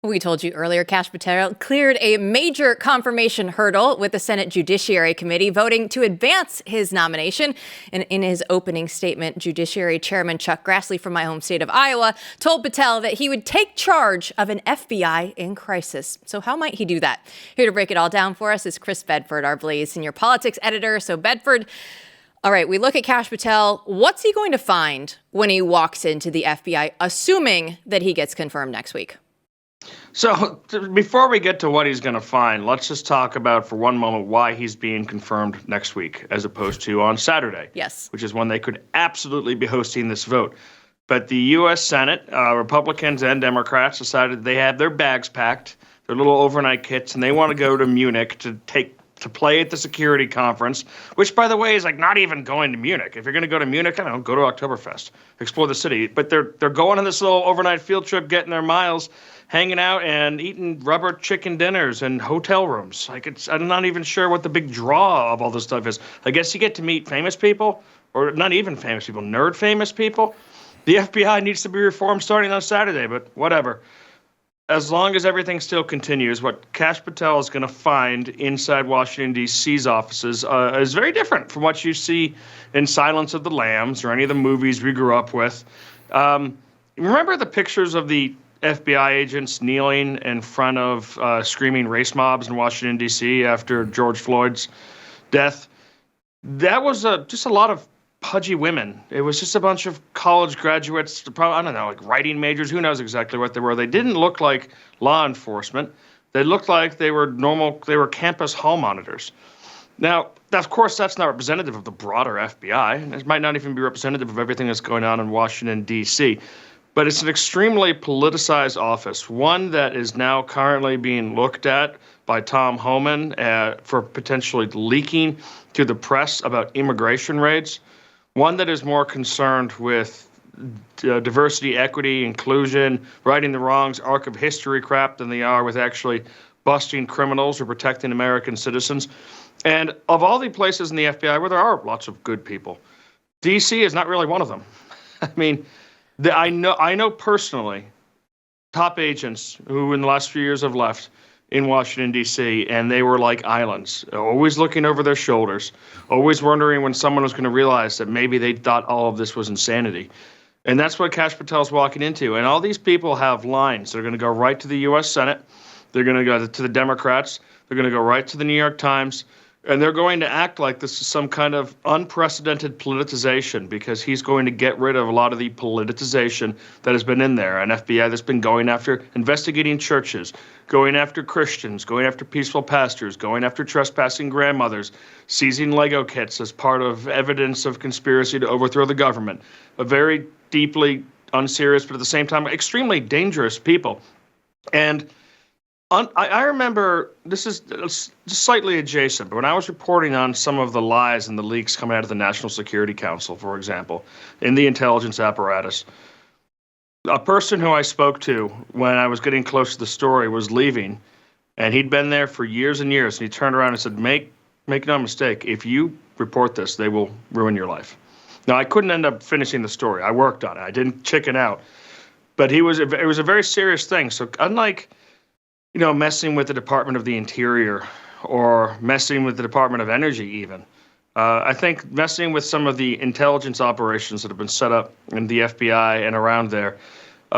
We told you earlier, Kash Patel cleared a major confirmation hurdle with the Senate Judiciary Committee voting to advance his nomination. And in his opening statement, Judiciary Chairman Chuck Grassley from my home state of Iowa told Patel that he would take charge of an FBI in crisis. So how might he do that? Here to break it all down for us is Chris Bedford, our Blaze senior politics editor. So Bedford, all right, we look at Kash Patel. What's he going to find when he walks into the FBI, assuming that he gets confirmed next week? So before we get to what he's going to find, let's just talk about for one moment why he's being confirmed next week as opposed to on Saturday. Yes. Which is when they could absolutely be hosting this vote. But the U.S. Senate, Republicans and Democrats, decided they have their bags packed, their little overnight kits, and they want to go to Munich to play at the security conference, which, by the way, is like not even going to Munich. If you're going to go to Munich, I don't know, go to Oktoberfest, explore the city. But they're going on this little overnight field trip, getting their miles, hanging out and eating rubber chicken dinners and hotel rooms. I'm not even sure what the big draw of all this stuff is. I guess you get to meet famous people, or not even famous people, nerd famous people. The FBI needs to be reformed starting on Saturday, but whatever. As long as everything still continues, what Kash Patel is going to find inside Washington, D.C.'s offices is very different from what you see in Silence of the Lambs or any of the movies we grew up with. Remember the pictures of the FBI agents kneeling in front of screaming race mobs in Washington, D.C. after George Floyd's death? That was just a lot of pudgy women. It was just a bunch of college graduates, probably, I don't know, like writing majors. Who knows exactly what they were. They didn't look like law enforcement. They looked like they were campus hall monitors. Now, of course, that's not representative of the broader FBI. It might not even be representative of everything that's going on in Washington, D.C., but it's an extremely politicized office, one that is now currently being looked at by Tom Homan for potentially leaking to the press about immigration raids, one that is more concerned with diversity, equity, inclusion, righting the wrongs, arc of history crap than they are with actually busting criminals or protecting American citizens. And of all the places in the FBI where there are lots of good people, D.C. is not really one of them. I mean, I know personally top agents who in the last few years have left in Washington, D.C., and they were like islands, always looking over their shoulders, always wondering when someone was going to realize that maybe they thought all of this was insanity. And that's what Kash Patel's walking into. And all these people have lines. They're going to go right to the U.S. Senate. They're going to go to the Democrats. They're going to go right to the New York Times. And they're going to act like this is some kind of unprecedented politicization because he's going to get rid of a lot of the politicization that has been in there. An FBI that's been going after investigating churches, going after Christians, going after peaceful pastors, going after trespassing grandmothers, seizing Lego kits as part of evidence of conspiracy to overthrow the government. A very deeply unserious, but at the same time, extremely dangerous people. And I remember, this is just slightly adjacent, but when I was reporting on some of the lies and the leaks coming out of the National Security Council, for example, in the intelligence apparatus, a person who I spoke to when I was getting close to the story was leaving, and he'd been there for years and years, and he turned around and said, make no mistake, if you report this, they will ruin your life. Now, I couldn't end up finishing the story. I worked on it. I didn't chicken out. But it was a very serious thing. So unlike messing with the Department of the Interior or messing with the Department of Energy even. I think messing with some of the intelligence operations that have been set up in the FBI and around there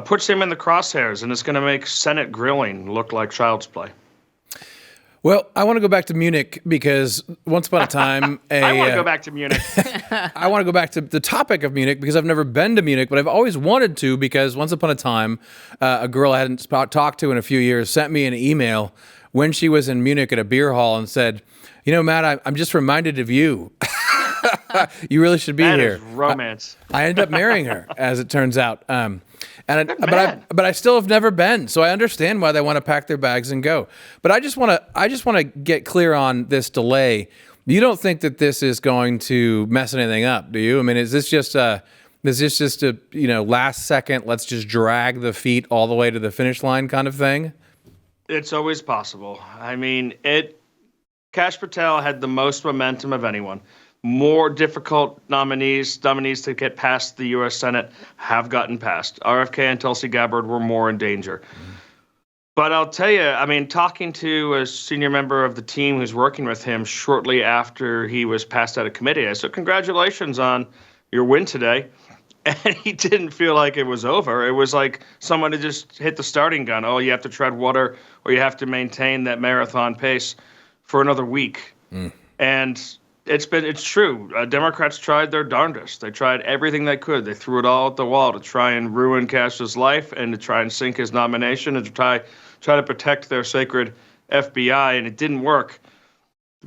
puts him in the crosshairs, and it's going to make Senate grilling look like child's play. Well, I want to go back to Munich because once upon a time... I want to go back to Munich. I want to go back to the topic of Munich because I've never been to Munich, but I've always wanted to because once upon a time, a girl I hadn't talked to in a few years sent me an email when she was in Munich at a beer hall and said, Matt, I'm just reminded of you. You really should be here. That is romance. I ended up marrying her, as it turns out. But I still have never been, so I understand why they want to pack their bags and go. But I just want to get clear on this delay. You don't think that this is going to mess anything up, do you? I mean, is this just a last second, let's just drag the feet all the way to the finish line kind of thing? It's always possible. I mean, Kash Patel had the most momentum of anyone. More difficult nominees to get past the U.S. Senate have gotten past. RFK and Tulsi Gabbard were more in danger. But I'll tell you, I mean, talking to a senior member of the team who's working with him shortly after he was passed out of committee, I said, congratulations on your win today. And he didn't feel like it was over. It was like someone had just hit the starting gun. Oh, you have to tread water, or you have to maintain that marathon pace for another week. And it's true. Democrats tried their darndest. They tried everything they could. They threw it all at the wall to try and ruin Cash's life and to try and sink his nomination and to try to protect their sacred FBI, and it didn't work.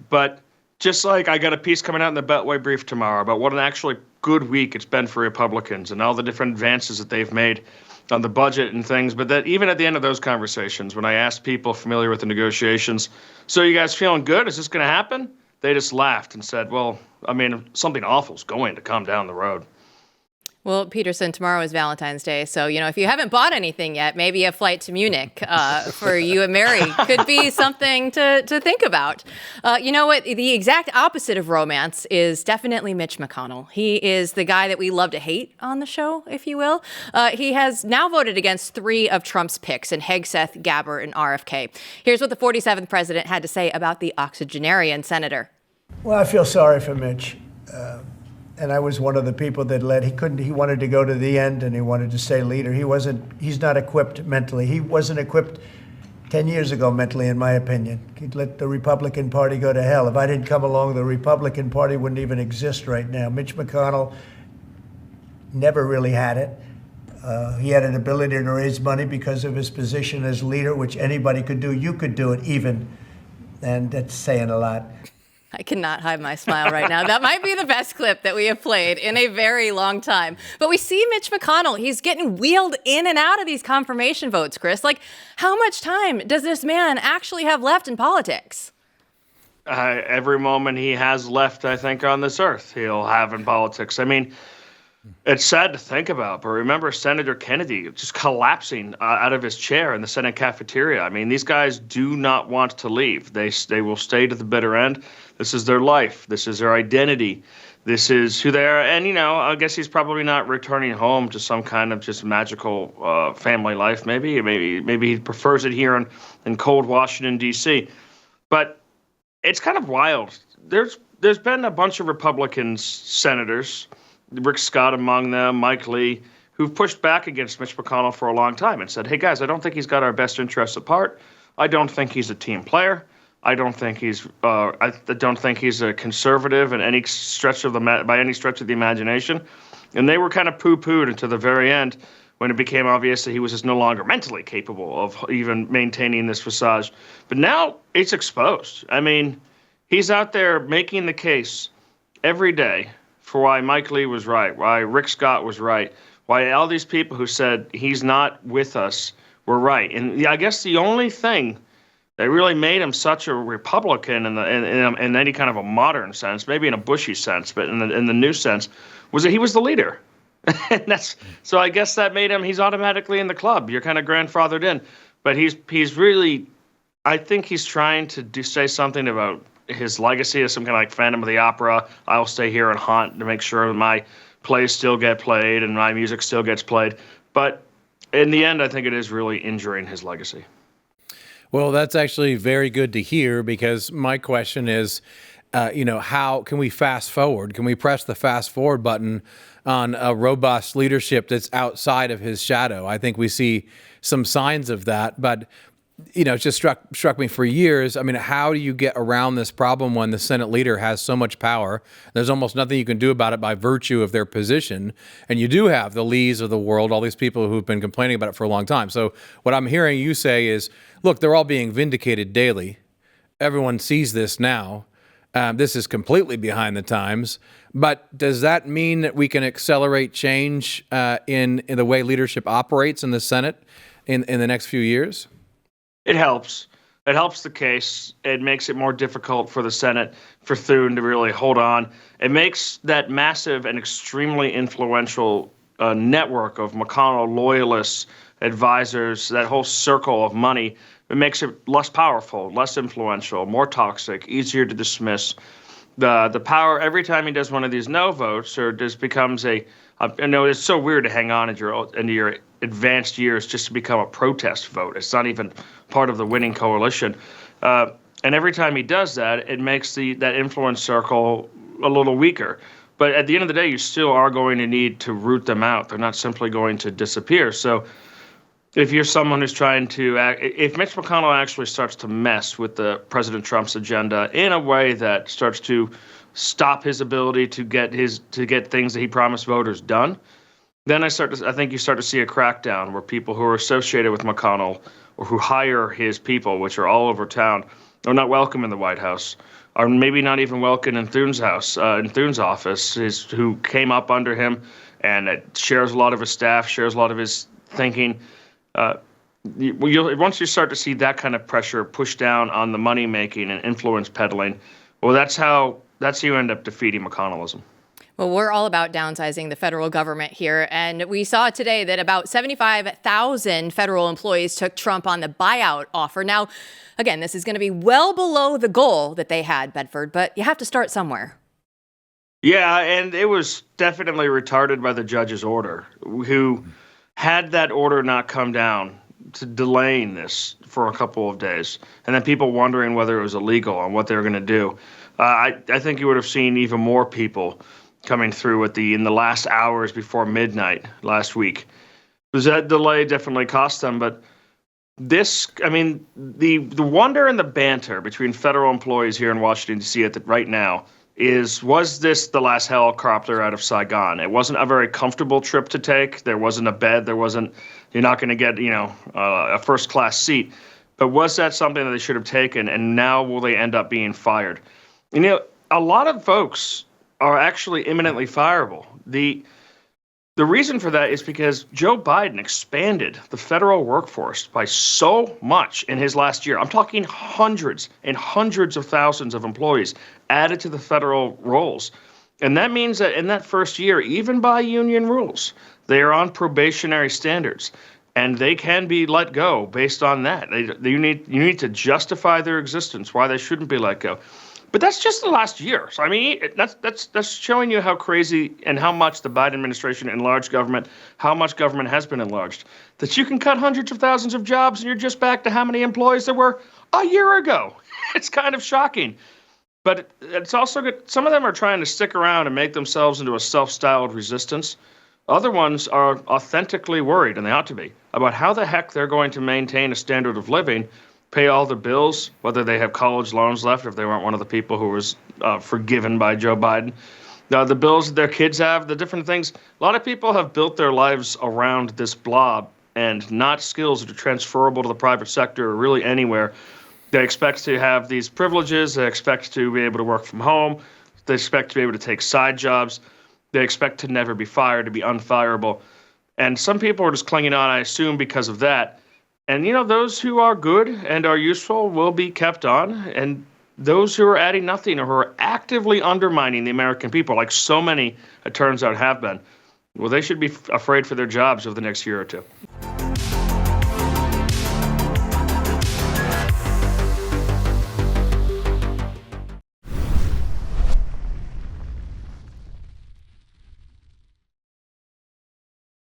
But just like I got a piece coming out in the Beltway Brief tomorrow about what an actually good week it's been for Republicans and all the different advances that they've made on the budget and things. But that even at the end of those conversations, when I asked people familiar with the negotiations, so you guys feeling good? Is this going to happen? They just laughed and said, well, I mean, something awful is going to come down the road. Well, Peterson, tomorrow is Valentine's Day. So, if you haven't bought anything yet, maybe a flight to Munich for you and Mary could be something to think about. You know what? The exact opposite of romance is definitely Mitch McConnell. He is the guy that we love to hate on the show, if you will. He has now voted against 3 of Trump's picks in Hegseth, Gabbard, and RFK. Here's what the 47th president had to say about the octogenarian senator. Well, I feel sorry for Mitch. And I was one of the people that led. He wanted to go to the end and he wanted to stay leader. He's not equipped mentally. He wasn't equipped 10 years ago mentally, in my opinion. He'd let the Republican Party go to hell. If I didn't come along, the Republican Party wouldn't even exist right now. Mitch McConnell never really had it. He had an ability to raise money because of his position as leader, which anybody could do. You could do it even. And that's saying a lot. I cannot hide my smile right now. That might be the best clip that we have played in a very long time. But we see Mitch McConnell. He's getting wheeled in and out of these confirmation votes, Chris. Like, how much time does this man actually have left in politics? Every moment he has left, I think, on this earth, he'll have in politics. I mean, it's sad to think about, but remember Senator Kennedy just collapsing out of his chair in the Senate cafeteria. I mean, these guys do not want to leave. They will stay to the bitter end. This is their life. This is their identity. This is who they are. And, I guess he's probably not returning home to some kind of just magical family life. Maybe he prefers it here in cold Washington, D.C. But it's kind of wild. There's been a bunch of Republican senators, Rick Scott among them, Mike Lee, who've pushed back against Mitch McConnell for a long time and said, hey, guys, I don't think he's got our best interests at heart. I don't think he's a team player. I don't think he's a conservative in any stretch of by any stretch of the imagination. And they were kind of poo-pooed until the very end when it became obvious that he was just no longer mentally capable of even maintaining this visage. But now it's exposed. I mean, he's out there making the case every day for why Mike Lee was right, why Rick Scott was right, why all these people who said he's not with us were right. And I guess the only thing that really made him such a Republican in any kind of a modern sense, maybe in a Bushy sense, but in the new sense, was that he was the leader. And so I guess that made him, he's automatically in the club. You're kind of grandfathered in. But he's really, I think he's trying to say something about his legacy as some kind of like Phantom of the Opera. I'll stay here and haunt to make sure that my plays still get played and my music still gets played. But in the end, I think it is really injuring his legacy. Well, that's actually very good to hear, because my question is, how can we fast forward? Can we press the fast forward button on a robust leadership that's outside of his shadow? I think we see some signs of that, but it's just struck me for years. I mean, how do you get around this problem when the Senate leader has so much power? There's almost nothing you can do about it by virtue of their position. And you do have the Lees of the world, all these people who've been complaining about it for a long time. So what I'm hearing you say is, look, they're all being vindicated daily. Everyone sees this now. This is completely behind the times. But does that mean that we can accelerate change in the way leadership operates in the Senate in the next few years? It helps. It helps the case. It makes it more difficult for the Senate, for Thune to really hold on. It makes that massive and extremely influential network of McConnell loyalists, advisors, that whole circle of money, it makes it less powerful, less influential, more toxic, easier to dismiss. The power, every time he does one of these no votes, or just becomes I know it's so weird to hang on into your advanced years just to become a protest vote. It's not even part of the winning coalition. And every time he does that, it makes that influence circle a little weaker. But at the end of the day, you still are going to need to root them out. They're not simply going to disappear. So if you're someone who's trying to if Mitch McConnell actually starts to mess with the President Trump's agenda in a way that starts to stop his ability to get things that he promised voters done, then I think you start to see a crackdown where people who are associated with McConnell or who hire his people, which are all over town, are not welcome in the White House, are maybe not even welcome in Thun's house, in Thun's office, who came up under him and shares a lot of his staff, shares a lot of his thinking. Once you start to see that kind of pressure push down on the money making and influence peddling, well, that's how you end up defeating McConnellism. Well, we're all about downsizing the federal government here. And we saw today that about 75,000 federal employees took Trump on the buyout offer. Now, again, this is going to be well below the goal that they had, Bedford, but you have to start somewhere. Yeah, and it was definitely retarded by the judge's order, who had that order not come down to delaying this for a couple of days, and then people wondering whether it was illegal and what they were going to do. I think you would have seen even more people coming through in the last hours before midnight last week. That delay definitely cost them, but the wonder and the banter between federal employees here in Washington, D.C. right now was this the last helicopter out of Saigon? It wasn't a very comfortable trip to take. There wasn't a bed. You're not going to get, a first class seat. But was that something that they should have taken? And now will they end up being fired? A lot of folks are actually imminently fireable. The reason for that is because Joe Biden expanded the federal workforce by so much in his last year. I'm talking hundreds and hundreds of thousands of employees added to the federal rolls. And that means that in that first year, even by union rules, they are on probationary standards. And they can be let go based on that. You need to justify their existence, why they shouldn't be let go. But that's just the last year. So, that's showing you how crazy and how much the Biden administration enlarged government, how much government has been enlarged, that you can cut hundreds of thousands of jobs and you're just back to how many employees there were a year ago. It's kind of shocking. But it's also good. Some of them are trying to stick around and make themselves into a self-styled resistance. Other ones are authentically worried, and they ought to be, about how the heck they're going to maintain a standard of living, pay all their bills, whether they have college loans left, if they weren't one of the people who was forgiven by Joe Biden, the bills that their kids have, the different things. A lot of people have built their lives around this blob and not skills that are transferable to the private sector or really anywhere. They expect to have these privileges. They expect to be able to work from home. They expect to be able to take side jobs. They expect to never be fired, to be unfireable. And some people are just clinging on, I assume, because of that. And, those who are good and are useful will be kept on. And those who are adding nothing or who are actively undermining the American people, like so many, it turns out, have been, well, they should be afraid for their jobs over the next year or two.